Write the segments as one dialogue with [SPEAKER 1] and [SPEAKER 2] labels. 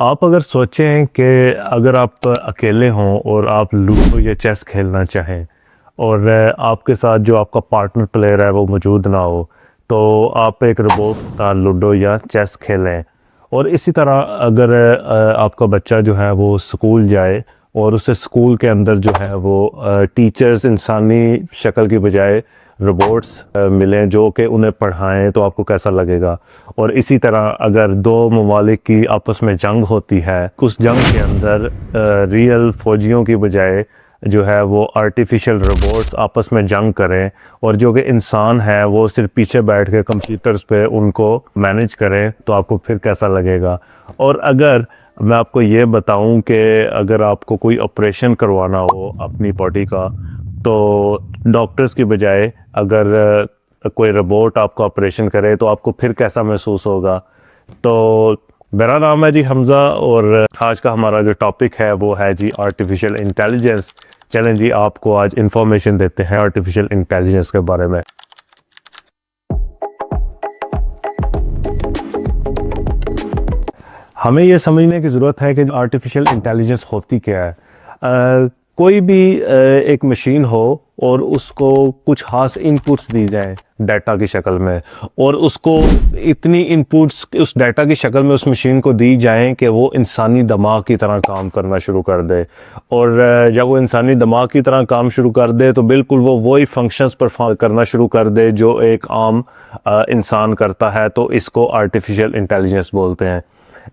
[SPEAKER 1] आप अगर सोचें कि अगर आप अकेले हों और आप लूडो या चेस खेलना चाहें और आपके साथ जो आपका पार्टनर प्लेयर है वो मौजूद ना हो, तो आप एक रोबोट का लूडो या चेस खेलें। और इसी तरह अगर आपका बच्चा जो है वो स्कूल जाए और उसे स्कूल के अंदर जो है वो टीचर्स इंसानी शक्ल की बजाय रोबोट्स मिलें जो कि उन्हें पढ़ाएं, तो आपको कैसा लगेगा। और इसी तरह अगर दो ममालिक की आपस में जंग होती है, उस जंग के अंदर रियल फौजियों की बजाय जो है वो आर्टिफिशियल रोबोट्स आपस में जंग करें और जो कि इंसान है वो सिर्फ पीछे बैठ के कंप्यूटर्स पे उनको मैनेज करें, तो आपको फिर कैसा लगेगा। और अगर मैं आपको ये बताऊं कि अगर आपको कोई ऑपरेशन करवाना हो अपनी बॉडी का, तो डॉक्टर्स की बजाय अगर कोई रोबोट आपका ऑपरेशन करे तो आपको फिर कैसा महसूस होगा। तो मेरा नाम है जी हमज़ा और आज का हमारा जो टॉपिक है वो है जी आर्टिफिशियल इंटेलिजेंस। चलें जी, आपको आज इन्फॉर्मेशन देते हैं आर्टिफिशियल इंटेलिजेंस के बारे में। हमें ये समझने की ज़रूरत है कि आर्टिफिशियल इंटेलिजेंस होती क्या है। कोई भी एक मशीन हो और उसको कुछ खास इनपुट्स दी जाएं डाटा की शक्ल में, और उसको इतनी इनपुट्स उस डाटा की शक्ल में उस मशीन को दी जाएं कि वो इंसानी दिमाग की तरह काम करना शुरू कर दे। और जब वो इंसानी दिमाग की तरह काम शुरू कर दे तो बिल्कुल वो वही फंक्शंस परफॉर्म करना शुरू कर दे जो एक आम इंसान करता है, तो इसको आर्टिफिशियल इंटेलिजेंस बोलते हैं।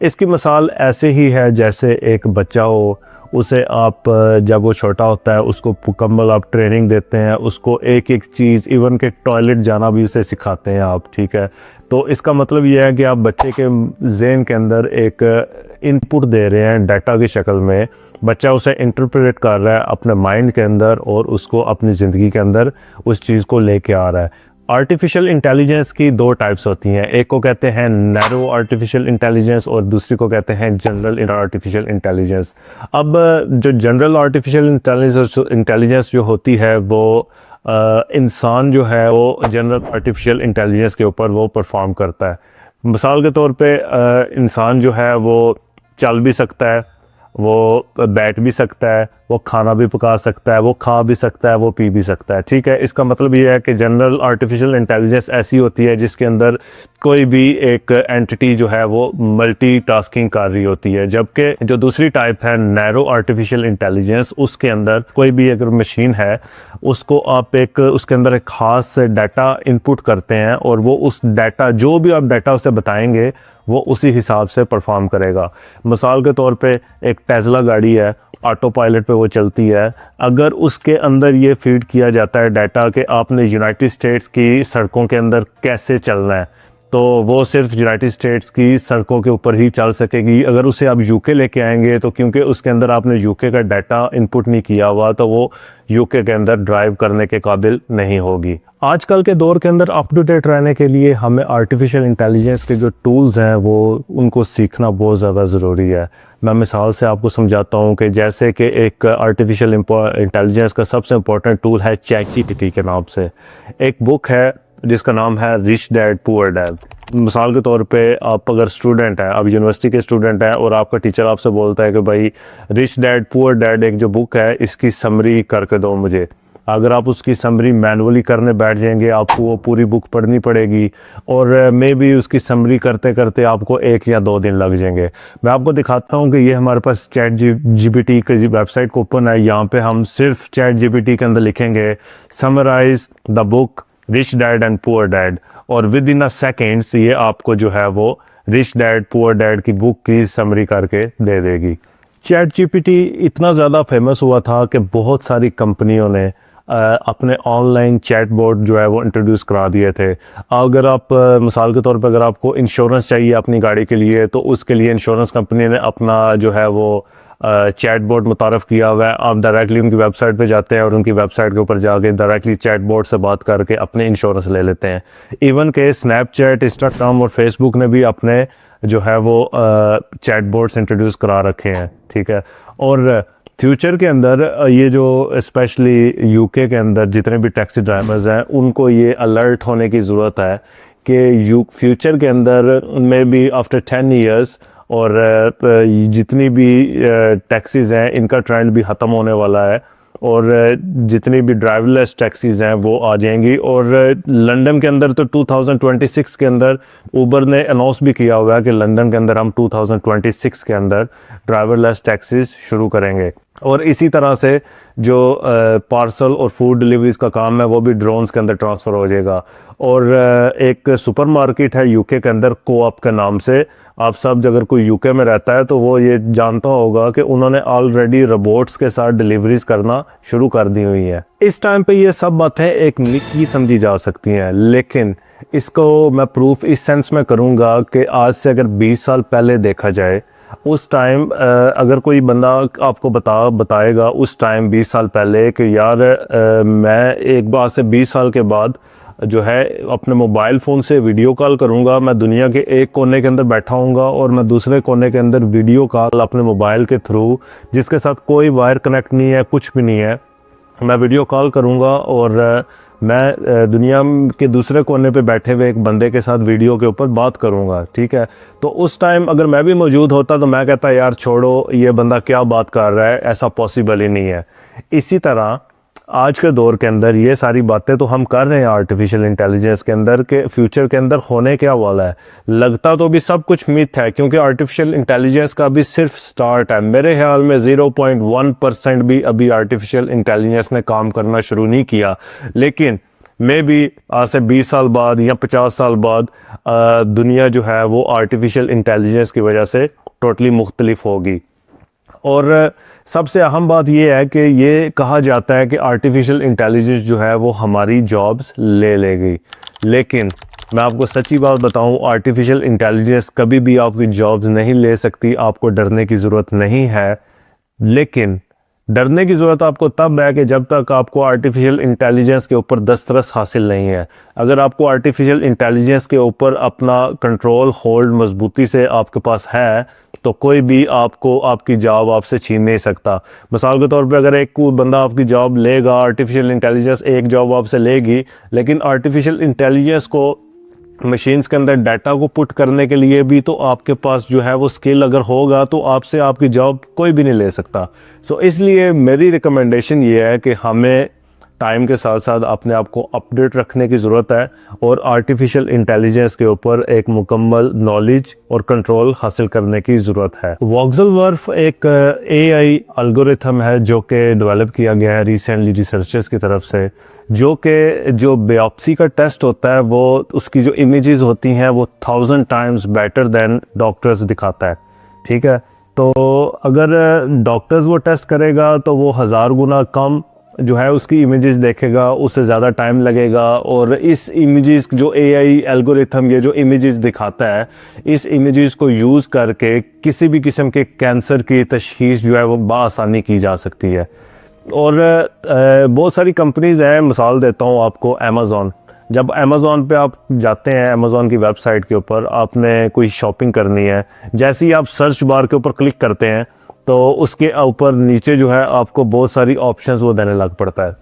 [SPEAKER 1] इसकी मिसाल ऐसे ही है जैसे एक बच्चा हो, उसे आप जब वो छोटा होता है उसको मुकम्मल आप ट्रेनिंग देते हैं, उसको एक एक चीज़ इवन के टॉयलेट जाना भी उसे सिखाते हैं आप, ठीक है। तो इसका मतलब ये है कि आप बच्चे के ज़हन के अंदर एक इनपुट दे रहे हैं डाटा की शक्ल में, बच्चा उसे इंटरप्रेट कर रहा है अपने माइंड के अंदर और उसको अपनी ज़िंदगी के अंदर उस चीज़ को लेके आ रहा है। आर्टिफिशियल इंटेलिजेंस की दो टाइप्स होती हैं, एक को कहते हैं नैरो आर्टिफिशियल इंटेलिजेंस और दूसरी को कहते हैं जनरल आर्टिफिशियल इंटेलिजेंस। अब जो जनरल आर्टिफिशियल इंटेलिजेंस जो होती है वो इंसान जो है वो जनरल आर्टिफिशियल इंटेलिजेंस के ऊपर वो परफॉर्म करता है। मिसाल के तौर पे इंसान जो है वो चल भी सकता है, वो बैठ भी सकता है, वो खाना भी पका सकता है, वो खा भी सकता है, वो पी भी सकता है, ठीक है। इसका मतलब ये है कि जनरल आर्टिफिशियल इंटेलिजेंस ऐसी होती है जिसके अंदर कोई भी एक एंटिटी जो है वो मल्टीटास्किंग कर रही होती है। जबकि जो दूसरी टाइप है नैरो आर्टिफिशियल इंटेलिजेंस, उसके अंदर कोई भी अगर मशीन है उसको आप उसके अंदर एक ख़ास डाटा इनपुट करते हैं और वो उस डाटा जो भी आप डाटा उसे बताएंगे वो उसी हिसाब से परफॉर्म करेगा। मिसाल के तौर पे एक टेस्ला गाड़ी है, ऑटो पायलट पे वो चलती है। अगर उसके अंदर ये फीड किया जाता है डाटा कि आपने यूनाइटेड स्टेट्स की सड़कों के अंदर कैसे चलना है, तो वो सिर्फ यूनाइटेड स्टेट्स की सड़कों के ऊपर ही चल सकेगी। अगर उसे आप यूके लेके आएंगे तो क्योंकि उसके अंदर आपने यूके का डाटा इनपुट नहीं किया हुआ, तो वो यूके के अंदर ड्राइव करने के काबिल नहीं होगी। आजकल के दौर के अंदर अप टू डेट रहने के लिए हमें आर्टिफिशियल इंटेलिजेंस के जो टूल्स हैं वो उनको सीखना बहुत ज़्यादा ज़रूरी है। मैं मिसाल से आपको समझाता हूँ कि जैसे कि एक आर्टिफिशियल इंटेलिजेंस का सबसे इम्पोर्टेंट टूल है चैटजीपीटी के नाम से। एक बुक है जिसका नाम है रिच डैड पुअर डैड। मिसाल के तौर पे आप अगर स्टूडेंट हैं, आप यूनिवर्सिटी के स्टूडेंट हैं और आपका टीचर आपसे बोलता है कि भाई रिच डैड पुअर डैड एक जो बुक है इसकी समरी करके दो मुझे। अगर आप उसकी समरी मैनुअली करने बैठ जाएंगे आपको वो पूरी बुक पढ़नी पड़ेगी और मे बी उसकी समरी करते करते आपको 1 या 2 दिन लग जाएंगे। मैं आपको दिखाता हूँ कि ये हमारे पास चैट जीपीटी की वेबसाइट को ओपन है। यहाँ पे हम सिर्फ चैट जीपीटी के अंदर लिखेंगे summarise the book Rich Dad and Poor Dad, और विद इन अ सेकेंड्स ये आपको जो है वो रिच डैड पुअर डैड की बुक की समरी करके दे देगी। चैट जीपीटी इतना ज़्यादा फेमस हुआ था कि बहुत सारी कंपनियों ने अपने ऑनलाइन चैटबॉट जो है वो इंट्रोड्यूस करा दिए थे। अगर आप मिसाल के तौर पर अगर आपको इंश्योरेंस चाहिए अपनी गाड़ी के लिए, तो उसके लिए इंश्योरेंस कंपनी ने अपना जो है वो चैटबॉट मुतारफ़ किया हुआ है। आप डायरेक्टली उनकी वेबसाइट पे जाते हैं और उनकी वेबसाइट के ऊपर जाके डायरेक्टली चैटबॉट से बात करके अपने इंश्योरेंस ले लेते हैं। इवन के स्नैपचैट, इंस्टाग्राम और फेसबुक ने भी अपने जो है वो चैटबॉट्स इंट्रोड्यूस करा रखे हैं, ठीक है। और फ्यूचर के अंदर ये जो स्पेशली यूके के अंदर जितने भी टैक्सी ड्राइवर्स हैं उनको ये अलर्ट होने की ज़रूरत है कि फ्यूचर के अंदर मे बी आफ्टर 10 ईयर्स और जितनी भी टैक्सीज़ हैं इनका ट्रेंड भी ख़त्म होने वाला है और जितनी भी ड्राइवरलेस टैक्सीज़ हैं वो आ जाएंगी। और लंदन के अंदर तो 2026 के अंदर ऊबर ने अनाउंस भी किया हुआ है कि लंदन के अंदर हम 2026 के अंदर ड्राइवरलेस टैक्सीज़ शुरू करेंगे। और इसी तरह से जो पार्सल और फूड डिलीवरीज़ का काम है वो भी ड्रोन्स के अंदर ट्रांसफ़र हो जाएगा। और एक सुपरमार्केट है यूके के अंदर कोऑप के नाम से, आप सब अगर कोई यूके में रहता है तो वो ये जानता होगा कि उन्होंने ऑलरेडी रोबोट्स के साथ डिलीवरीज करना शुरू कर दी हुई है। इस टाइम पे ये सब बातें एक निकी समझी जा सकती हैं, लेकिन इसको मैं प्रूफ इस सेंस में करूँगा कि आज से अगर 20 साल पहले देखा जाए, उस टाइम अगर कोई बंदा आपको बताएगा उस टाइम 20 साल पहले कि यार मैं एक बार से 20 साल के बाद जो है अपने मोबाइल फ़ोन से वीडियो कॉल करूंगा, मैं दुनिया के एक कोने के अंदर बैठा हूँगा और मैं दूसरे कोने के अंदर वीडियो कॉल अपने मोबाइल के थ्रू, जिसके साथ कोई वायर कनेक्ट नहीं है, कुछ भी नहीं है, मैं वीडियो कॉल करूंगा और मैं दुनिया के दूसरे कोने पे बैठे हुए एक बंदे के साथ वीडियो के ऊपर बात करूंगा, ठीक है। तो उस टाइम अगर मैं भी मौजूद होता तो मैं कहता यार छोड़ो, ये बंदा क्या बात कर रहा है, ऐसा पॉसिबल ही नहीं है। इसी तरह आज के दौर के अंदर ये सारी बातें तो हम कर रहे हैं आर्टिफिशियल इंटेलिजेंस के अंदर के फ्यूचर के अंदर होने क्या वाला है। लगता तो भी सब कुछ मिथ है, क्योंकि आर्टिफिशियल इंटेलिजेंस का भी सिर्फ स्टार्ट है। मेरे ख्याल में 0.1% भी अभी आर्टिफिशियल इंटेलिजेंस ने काम करना शुरू नहीं किया, लेकिन मे बी आज से 20 साल बाद या 50 साल बाद दुनिया जो है वो आर्टिफिशियल इंटेलिजेंस की वजह से टोटली मुख्तलिफ होगी। और सबसे अहम बात यह है कि ये कहा जाता है कि आर्टिफिशियल इंटेलिजेंस जो है वो हमारी जॉब्स ले लेगी, लेकिन मैं आपको सच्ची बात बताऊं, आर्टिफिशियल इंटेलिजेंस कभी भी आपकी जॉब्स नहीं ले सकती। आपको डरने की ज़रूरत नहीं है, लेकिन डरने की ज़रूरत आपको तब है कि जब तक आपको आर्टिफिशियल इंटेलिजेंस के ऊपर दस्तरस हासिल नहीं है। अगर आपको आर्टिफिशियल इंटेलिजेंस के ऊपर अपना कंट्रोल होल्ड मजबूती से आपके पास है तो कोई भी आपको आपकी जॉब आपसे छीन नहीं सकता। मिसाल के तौर पे अगर एक बंदा आपकी जॉब लेगा, आर्टिफिशियल इंटेलिजेंस एक जॉब आपसे लेगी, लेकिन आर्टिफिशियल इंटेलिजेंस को मशीन्स के अंदर डाटा को पुट करने के लिए भी तो आपके पास जो है वो स्किल अगर होगा तो आपसे आपकी जॉब कोई भी नहीं ले सकता। सो इसलिए मेरी रिकमेंडेशन ये है कि हमें टाइम के साथ साथ अपने आप को अपडेट रखने की ज़रूरत है और आर्टिफिशियल इंटेलिजेंस के ऊपर एक मुकम्मल नॉलेज और कंट्रोल हासिल करने की ज़रूरत है। वॉक्सलवर्थ एक AI एल्गोरिथम है जो कि डेवलप किया गया है रिसेंटली रिसर्चर्स की तरफ से, जो बायोप्सी का टेस्ट होता है वो उसकी जो इमेजेस होती हैं वो 1000 टाइम्स बेटर देन डॉक्टर्स दिखाता है, ठीक है। तो अगर डॉक्टर्स वो टेस्ट करेगा तो वो 1000 गुना कम जो है उसकी इमेजेस देखेगा, उससे ज़्यादा टाइम लगेगा। और इस इमेजेस जो AI एल्गोरिथम ये जो इमेजेस दिखाता है, इस इमेजेस को यूज़ करके किसी भी किस्म के कैंसर की तशख़ीस जो है वो बआसानी की जा सकती है। और बहुत सारी कंपनीज़ हैं, मिसाल देता हूँ आपको अमेज़ॉन। जब अमेज़ॉन पे आप जाते हैं, अमेज़ॉन की वेबसाइट के ऊपर आपने कोई शॉपिंग करनी है, जैसे ही आप सर्च बार के ऊपर क्लिक करते हैं तो उसके ऊपर नीचे जो है आपको बहुत सारी ऑप्शंस वो देने लग पड़ता है।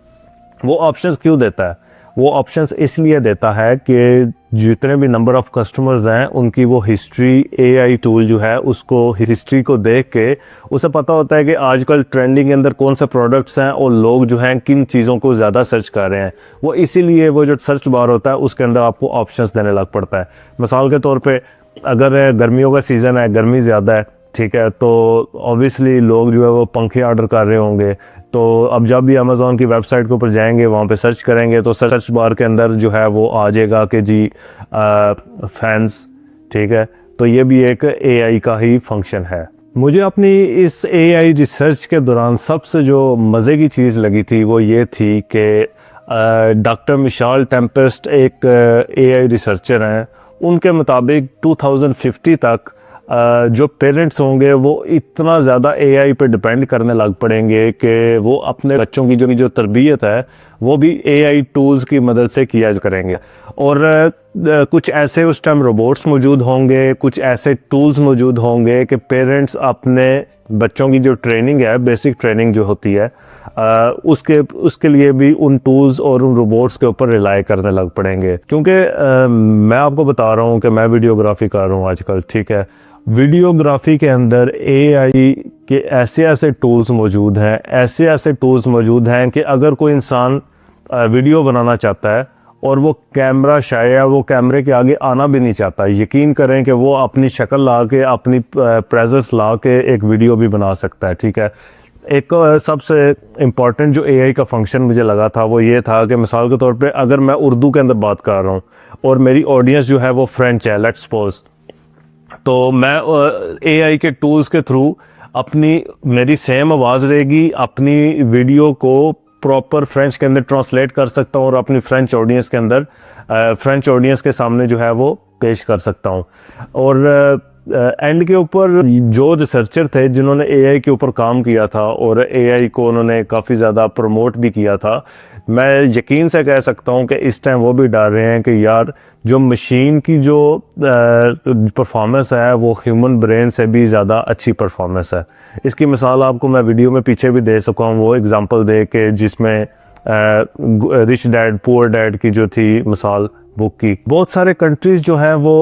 [SPEAKER 1] वो ऑप्शंस क्यों देता है? वो ऑप्शंस इसलिए देता है कि जितने भी नंबर ऑफ़ कस्टमर्स हैं उनकी वो हिस्ट्री AI टूल जो है उसको हिस्ट्री को देख के उसे पता होता है कि आजकल ट्रेंडिंग के अंदर कौन से प्रोडक्ट्स हैं और लोग जो हैं किन चीज़ों को ज़्यादा सर्च कर रहे हैं। वो इसीलिए वो जो सर्च बार होता है उसके अंदर आपको ऑप्शंस देने लग पड़ता है। मिसाल के तौर पर अगर गर्मियों का सीज़न है, गर्मी ज़्यादा है, ठीक है, तो ऑब्वियसली लोग जो है वो पंखे ऑर्डर कर रहे होंगे। तो अब जब भी अमेज़ॉन की वेबसाइट के ऊपर जाएंगे, वहाँ पे सर्च करेंगे तो सर्च बार के अंदर जो है वो आ जाएगा कि जी फैंस, ठीक है। तो ये भी एक AI का ही फंक्शन है। मुझे अपनी इस AI रिसर्च के दौरान सबसे जो मज़े की चीज़ लगी थी वो ये थी कि डॉक्टर मिशेल टेम्पेस्ट एक AI रिसर्चर हैं। उनके मुताबिक 2050 तक जो पेरेंट्स होंगे वो इतना ज़्यादा AI पे डिपेंड करने लग पड़ेंगे कि वो अपने बच्चों की जो तरबियत है वो भी AI टूल्स की मदद से किया करेंगे। और कुछ ऐसे उस टाइम रोबोट्स मौजूद होंगे, कुछ ऐसे टूल्स मौजूद होंगे कि पेरेंट्स अपने बच्चों की जो ट्रेनिंग है, बेसिक ट्रेनिंग जो होती है, उसके लिए भी उन टूल्स और उन रोबोट्स के ऊपर रिलाई करने लग पड़ेंगे। क्योंकि मैं आपको बता रहा हूँ कि मैं वीडियोग्राफी कर रहा हूँ आजकल, ठीक है। वीडियोग्राफी के अंदर एआई के ऐसे ऐसे टूल्स मौजूद हैं, ऐसे ऐसे टूल्स मौजूद हैं कि अगर कोई इंसान वीडियो बनाना चाहता है और वो कैमरा शाय है, वो कैमरे के आगे आना भी नहीं चाहता, यकीन करें कि वो अपनी शक्ल ला के, अपनी प्रेजेंस ला के एक वीडियो भी बना सकता है, ठीक है। एक सबसे इम्पॉर्टेंट जो एआई का फंक्शन मुझे लगा था वो ये था कि मिसाल के तौर पे अगर मैं उर्दू के अंदर बात कर रहा हूँ और मेरी ऑडियंस जो है वो फ्रेंच है, लेट्स सपोज, तो मैं एआई के टूल्स के थ्रू अपनी, मेरी सेम आवाज़ रहेगी, अपनी वीडियो को प्रॉपर फ्रेंच के अंदर ट्रांसलेट कर सकता हूँ और अपनी फ्रेंच ऑडियंस के अंदर, फ्रेंच ऑडियंस के सामने जो है वो पेश कर सकता हूँ। और एंड के ऊपर जो रिसर्चर थे जिन्होंने एआई के ऊपर काम किया था और एआई को उन्होंने काफ़ी ज़्यादा प्रमोट भी किया था, मैं यकीन से कह सकता हूँ कि इस टाइम वो भी डर रहे हैं कि यार जो मशीन की जो परफॉर्मेंस है वो ह्यूमन ब्रेन से भी ज़्यादा अच्छी परफॉर्मेंस है। इसकी मिसाल आपको मैं वीडियो में पीछे भी दे सका हूँ, वो एग्जांपल दे के, जिसमें रिच डैड पुअर डैड की जो थी मिसाल बुक की। बहुत सारे कंट्रीज़ जो हैं वो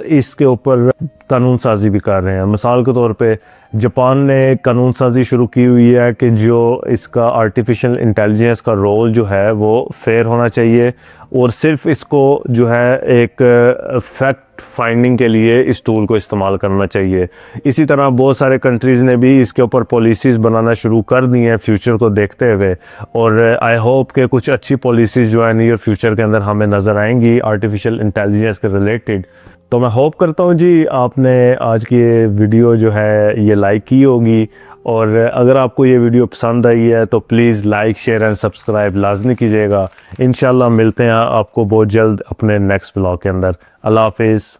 [SPEAKER 1] इसके ऊपर कानून साजी भी कर रहे हैं। मिसाल के तौर पे जापान ने कानून साजी शुरू की हुई है कि जो इसका आर्टिफिशियल इंटेलिजेंस का रोल जो है वो फेयर होना चाहिए और सिर्फ इसको जो है एक फैक्ट फाइंडिंग के लिए इस टूल को इस्तेमाल करना चाहिए। इसी तरह बहुत सारे कंट्रीज़ ने भी इसके ऊपर पॉलिसीज़ बनाना शुरू कर दी हैं फ्यूचर को देखते हुए, और आई होप कि कुछ अच्छी पॉलिसीज़ जो है नियर फ्यूचर के अंदर हमें नज़र आएंगी आर्टिफिशियल इंटेलिजेंस के रिलेटेड। तो मैं होप करता हूँ जी आपने आज की ये वीडियो जो है ये लाइक की होगी, और अगर आपको ये वीडियो पसंद आई है तो please like share and subscribe लाजमी कीजिएगा। इंशाल्लाह मिलते हैं आपको बहुत जल्द अपने नेक्स्ट ब्लॉग के अंदर। अल्लाह हाफिज़।